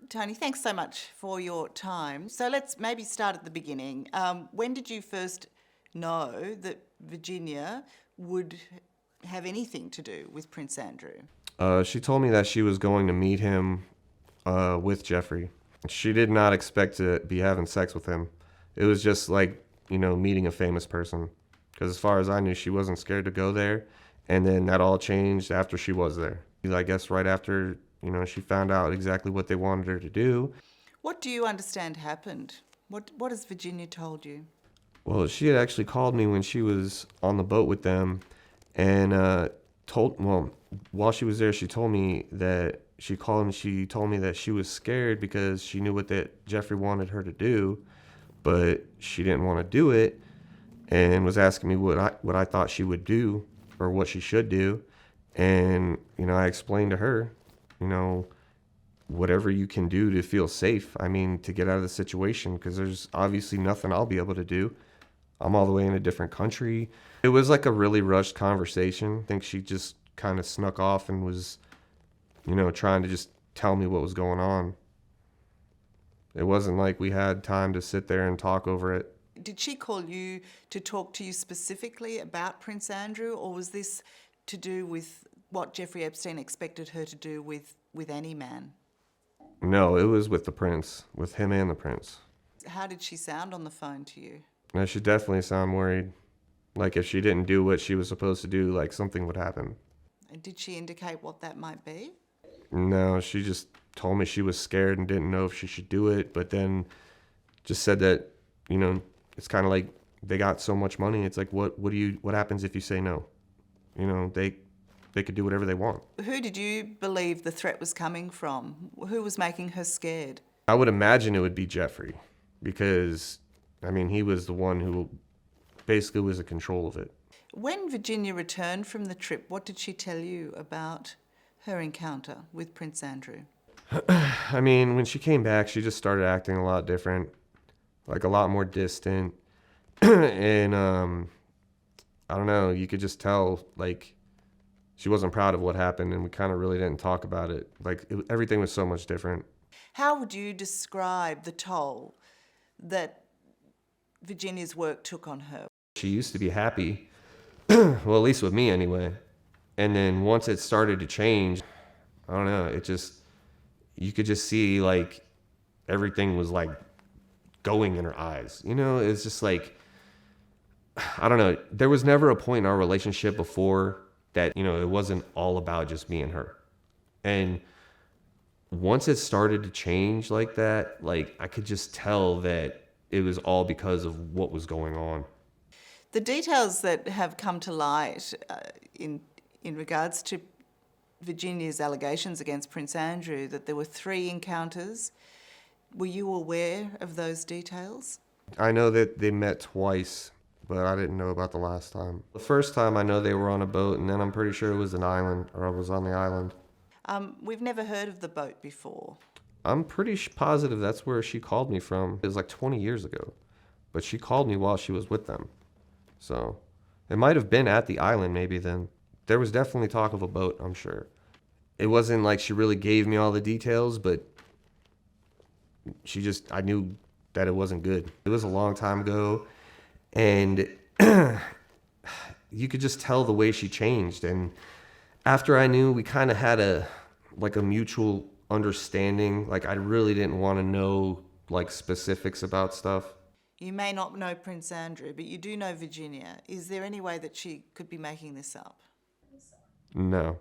Tony, thanks so much for your time. So let's maybe start at the beginning. When did you first know that Virginia would have anything to do with Prince Andrew? She told me that she was going to meet him with Jeffrey. She did not expect to be having sex with him. It was just like, meeting a famous person. Because as far as I knew, she wasn't scared to go there. And then that all changed after she was there. I guess right after, she found out exactly what they wanted her to do. What do you understand happened? What has Virginia told you? Well, she had actually called me when she was on the boat with them and while she was there, she told me that she called and she told me that she was scared because she knew that Jeffrey wanted her to do, but she didn't want to do it, and was asking me what I thought she would do or what she should do. And, I explained to her, whatever you can do to feel safe. I mean, to get out of the situation, because there's obviously nothing I'll be able to do. I'm all the way in a different country. It was like a really rushed conversation. I think she just kind of snuck off and was, trying to just tell me what was going on. It wasn't like we had time to sit there and talk over it. Did she call you to talk to you specifically about Prince Andrew, or was this to do with what Jeffrey Epstein expected her to do with any man? No, it was with the prince, with him and the prince. How did she sound on the phone to you? I should definitely sound worried. Like if she didn't do what she was supposed to do, like something would happen. And did she indicate what that might be? No, she just told me she was scared and didn't know if she should do it, but then just said that, it's kind of like they got so much money. It's like, what happens if you say no? They could do whatever they want. Who did you believe the threat was coming from? Who was making her scared? I would imagine it would be Jeffrey because, he was the one who basically was in control of it. When Virginia returned from the trip, what did she tell you about her encounter with Prince Andrew? When she came back, she just started acting a lot different, like a lot more distant. And I don't know, you could just tell, like, she wasn't proud of what happened, and we kind of really didn't talk about it. Like, everything was so much different. How would you describe the toll that Virginia's work took on her? She used to be happy, well, at least with me anyway. And then once it started to change, I don't know, you could just see, like, everything was, like, going in her eyes. It's just like, I don't know. There was never a point in our relationship before that, it wasn't all about just me and her. And once it started to change like that, like, I could just tell that it was all because of what was going on. The details that have come to light in regards to Virginia's allegations against Prince Andrew, that there were 3 encounters. Were you aware of those details? I know that they met twice, but I didn't know about the last time. The first time I know they were on a boat, and then I'm pretty sure it was an island, or I was on the island. We've never heard of the boat before. I'm pretty positive that's where she called me from. It was like 20 years ago, but she called me while she was with them. So it might have been at the island maybe then. There was definitely talk of a boat, I'm sure. It wasn't like she really gave me all the details, but I knew that it wasn't good. It was a long time ago, and you could just tell the way she changed. And after I knew, we kind of had a mutual understanding. Like, I really didn't want to know, like, specifics about stuff. You may not know Prince Andrew, but you do know Virginia. Is there any way that she could be making this up? No.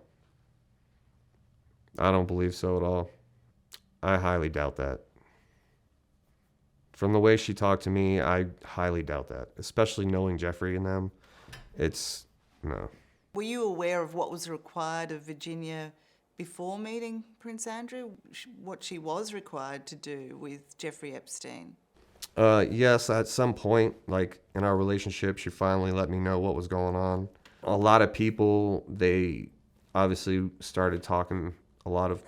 I don't believe so at all. I highly doubt that. From the way she talked to me, I highly doubt that. Especially knowing Jeffrey and them. No. Were you aware of what was required of Virginia before meeting Prince Andrew? What she was required to do with Jeffrey Epstein? Yes, at some point, like, in our relationship, she finally let me know what was going on. A lot of people, they obviously started talking a lot of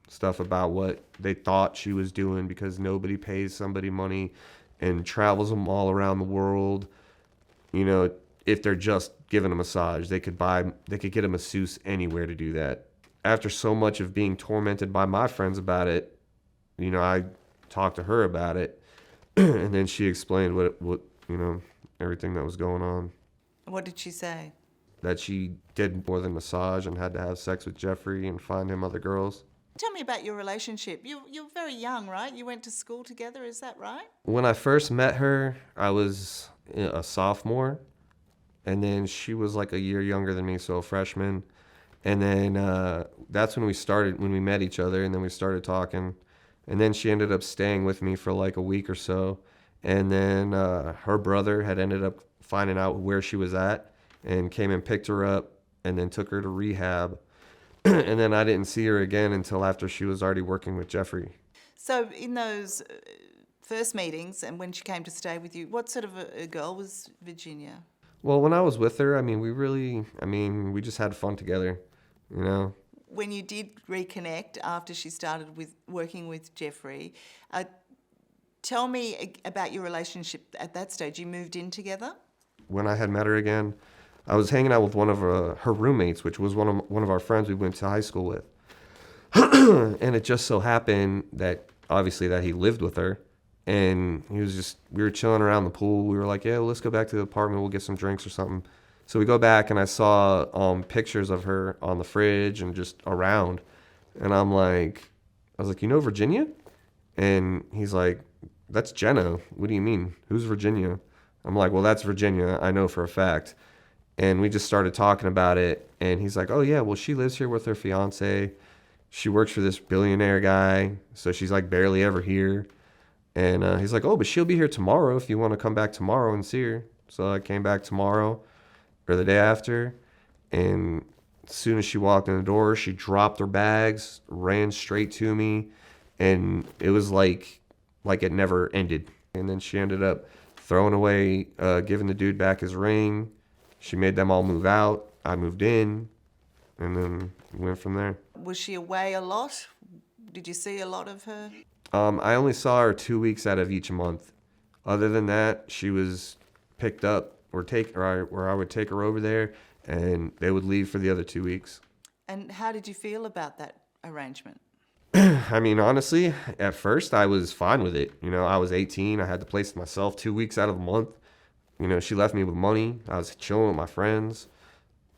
stuff about what they thought she was doing, because nobody pays somebody money and travels them all around the world. If they're just given a massage, they could get a masseuse anywhere to do that. After so much of being tormented by my friends about it, I talked to her about it, and then she explained what everything that was going on. What did she say? That she did more than massage and had to have sex with Jeffrey and find him other girls. Tell me about your relationship. You're very young, right? You went to school together, is that right? When I first met her, I was a sophomore, and then she was like a year younger than me, so a freshman. And then that's when we met each other, and then we started talking. And then she ended up staying with me for like a week or so. And then her brother had ended up finding out where she was at and came and picked her up and then took her to rehab. And then I didn't see her again until after she was already working with Jeffrey. So in those first meetings and when she came to stay with you, what sort of a girl was Virginia? Well, when I was with her, we just had fun together, you know. When you did reconnect after she started working with Jeffrey, tell me about your relationship at that stage. You moved in together? When I had met her again, I was hanging out with one of her roommates, which was one of our friends we went to high school with. And it just so happened that obviously that he lived with her, and we were chilling around the pool. We were like, yeah, well, let's go back to the apartment. We'll get some drinks or something. So we go back, and I saw pictures of her on the fridge and just around. And I was like, you know Virginia? And he's like, that's Jenna. What do you mean? Who's Virginia? I'm like, well, that's Virginia. I know for a fact. And we just started talking about it. And he's like, oh, yeah, well, she lives here with her fiance. She works for this billionaire guy. So she's like barely ever here. And he's like, oh, but she'll be here tomorrow if you want to come back tomorrow and see her. So I came back tomorrow or the day after. And as soon as she walked in the door, she dropped her bags, ran straight to me. And it was like it never ended. And then she ended up throwing away, giving the dude back his ring. She made them all move out. I moved in, and then went from there. Was she away a lot? Did you see a lot of her? I only saw her 2 weeks out of each month. Other than that, she was picked up or I would take her over there, and they would leave for the other 2 weeks. And how did you feel about that arrangement? I mean, honestly, at first I was fine with it. I was 18. I had the place to myself 2 weeks out of the month. She left me with money. I was chilling with my friends.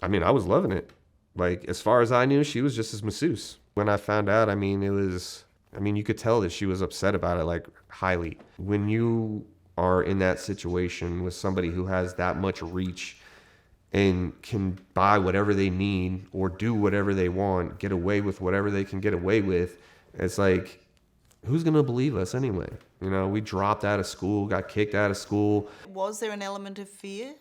I mean, I was loving it. Like, as far as I knew, she was just his masseuse. When I found out, you could tell that she was upset about it, like, highly. When you are in that situation with somebody who has that much reach and can buy whatever they need or do whatever they want, get away with whatever they can get away with, it's like, who's going to believe us anyway? We dropped out of school, got kicked out of school. Was there an element of fear?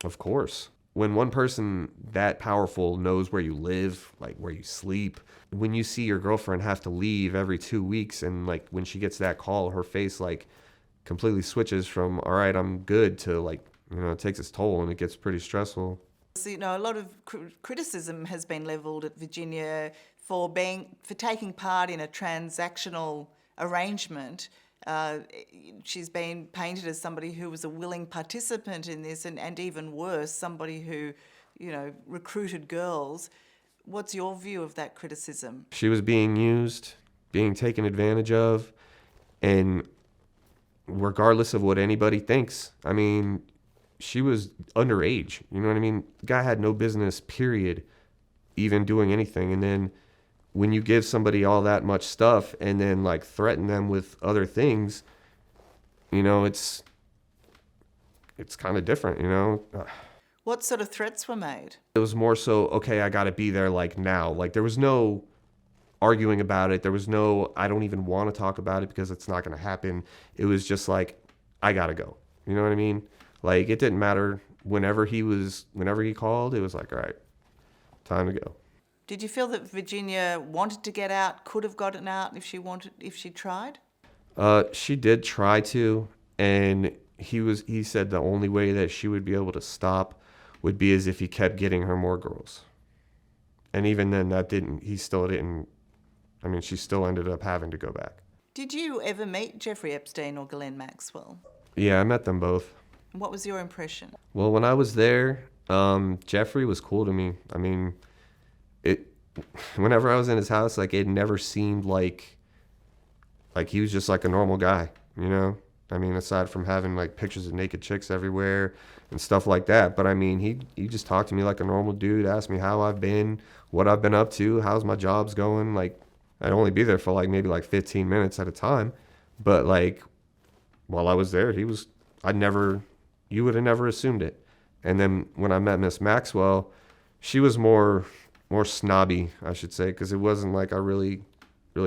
Of course. When one person that powerful knows where you live, like where you sleep, when you see your girlfriend have to leave every 2 weeks, and like when she gets that call, her face like completely switches from, all right, I'm good, to like, it takes its toll, and it gets pretty stressful. So, a lot of criticism has been levelled at Virginia for taking part in a transactional arrangement. She's been painted as somebody who was a willing participant in this, and even worse, somebody who, recruited girls. What's your view of that criticism? She was being used, being taken advantage of, and regardless of what anybody thinks, she was underage. You know what I mean? The guy had no business, period, even doing anything. And then when you give somebody all that much stuff and then like threaten them with other things, it's kind of different, What sort of threats were made? It was more so, okay, I got to be there like now. Like there was no arguing about it. There was no, I don't even want to talk about it because it's not going to happen. It was just like, I got to go. You know what I mean? Like it didn't matter. Whenever he called, it was like, all right, time to go. Did you feel that Virginia wanted to get out, could have gotten out if she tried? She did try to, and he said the only way that she would be able to stop would be as if he kept getting her more girls. And even then she still ended up having to go back. Did you ever meet Jeffrey Epstein or Ghislaine Maxwell? Yeah, I met them both. What was your impression? Well, when I was there, Jeffrey was cool to me. Whenever I was in his house, like it never seemed like like he was just like a normal guy, you know? I mean, aside from having like pictures of naked chicks everywhere and stuff like that. But I mean, he just talked to me like a normal dude, asked me how I've been, what I've been up to, how's my jobs going. Like, I'd only be there for like maybe like 15 minutes at a time. But like, while I was there, you would have never assumed it. And then when I met Miss Maxwell, she was more snobby, I should say, because it wasn't like I really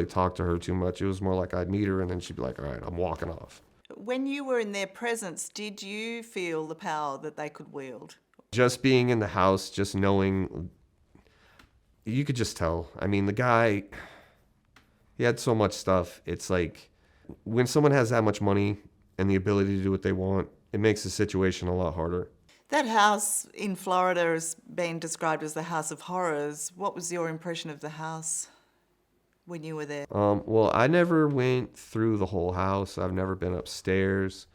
talked to her too much. It was more like I'd meet her and then she'd be like, all right, I'm walking off. When you were in their presence, did you feel the power that they could wield? Just being in the house, just knowing, you could just tell. I mean, the guy, he had so much stuff. It's like when someone has that much money and the ability to do what they want, it makes the situation a lot harder. That house in Florida has been described as the house of horrors. What was your impression of the house when you were there? Well, I never went through the whole house. I've never been upstairs.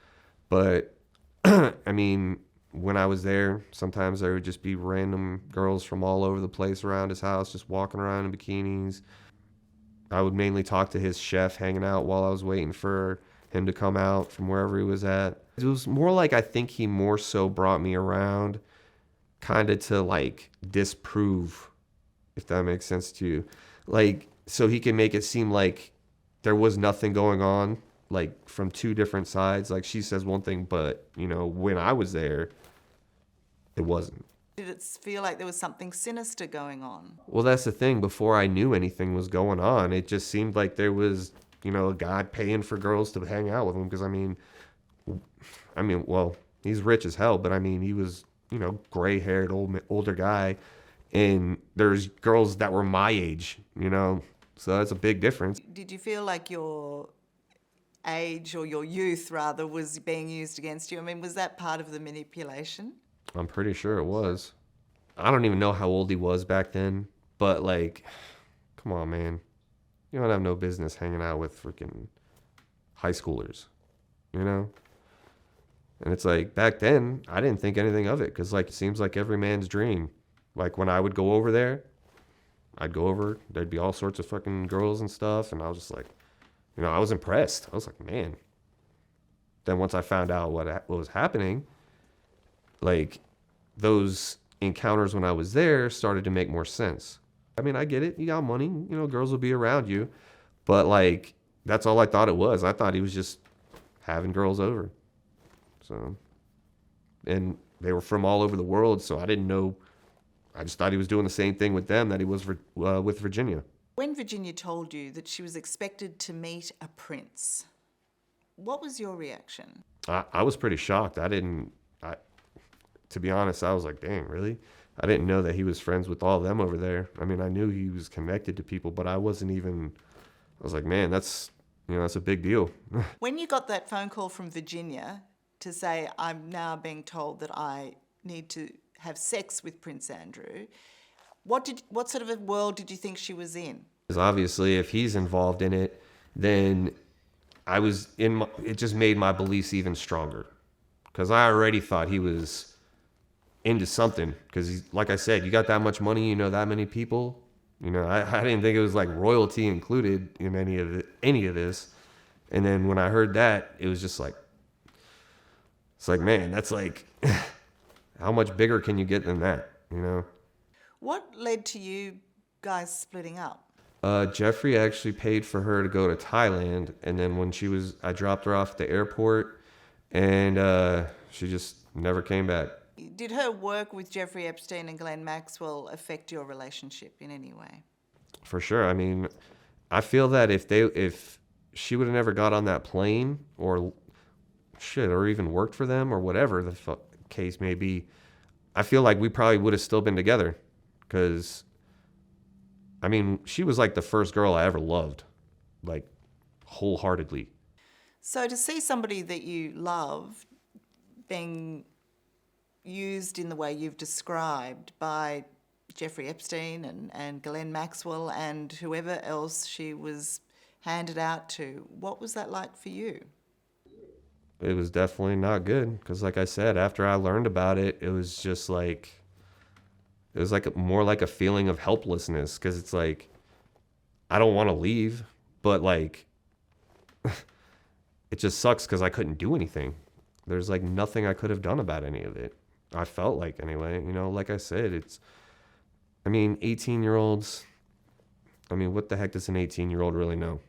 But, I mean, when I was there, sometimes there would just be random girls from all over the place around his house just walking around in bikinis. I would mainly talk to his chef hanging out while I was waiting for him to come out from wherever he was at. It was more like I think he more so brought me around kind of to like disprove, if that makes sense to you. Like, so he can make it seem like there was nothing going on, like from two different sides. Like she says one thing, but, you know, when I was there, it wasn't. Did it feel like there was something sinister going on? Well, that's the thing. Before I knew anything was going on, it just seemed like there was, you know, a guy paying for girls to hang out with him. Because, I mean, well, he's rich as hell, but I mean, he was, you know, gray-haired, older guy. And there's girls that were my age, you know, so that's a big difference. Did you feel like your age, or your youth rather, was being used against you? I mean, was that part of the manipulation? I'm pretty sure it was. I don't even know how old he was back then, but like, come on, man. You don't have no business hanging out with freaking high schoolers, you know? And it's like, back then, I didn't think anything of it, because like, it seems like every man's dream. Like, when I would go over there, there'd be all sorts of fucking girls and stuff, and I was just like, you know, I was impressed. I was like, man. Then once I found out what was happening, like, those encounters when I was there started to make more sense. I mean, I get it. You got money, you know, girls will be around you. But, like, that's all I thought it was. I thought he was just having girls over. So, and they were from all over the world, so I didn't know. I just thought he was doing the same thing with them that he was with Virginia. When Virginia told you that she was expected to meet a prince, what was your reaction? I was pretty shocked. To be honest, I was like, dang, really? I didn't know that he was friends with all of them over there. I mean, I knew he was connected to people, but I was like, man, that's a big deal. When you got that phone call from Virginia to say, I'm now being told that I need to have sex with Prince Andrew, what sort of a world did you think she was in? Because obviously, if he's involved in it, then it just made my beliefs even stronger. Because I already thought he was into something, because he's, like I said, you got that much money, you know, that many people, you know, I didn't think it was like royalty included in any of this. And then when I heard that, it was just like, it's like, man, that's like, how much bigger can you get than that, you know? What led to you guys splitting up? Jeffrey actually paid for her to go to Thailand, and then when I dropped her off at the airport, and she just never came back. Did her work with Jeffrey Epstein and Ghislaine Maxwell affect your relationship in any way? For sure. I mean, I feel that if she would have never got on that plane or even worked for them or whatever the case may be, I feel like we probably would have still been together. Because, I mean, she was like the first girl I ever loved, like wholeheartedly. So to see somebody that you love being used in the way you've described by Jeffrey Epstein and Ghislaine Maxwell and whoever else she was handed out to, what was that like for you? It was definitely not good, because like I said, after I learned about it, it was just like, it was like more like a feeling of helplessness, because it's like, I don't want to leave, but like, it just sucks because I couldn't do anything. There's like nothing I could have done about any of it. I felt like anyway, you know, like I said, 18-year-olds, I mean, what the heck does an 18-year-old really know?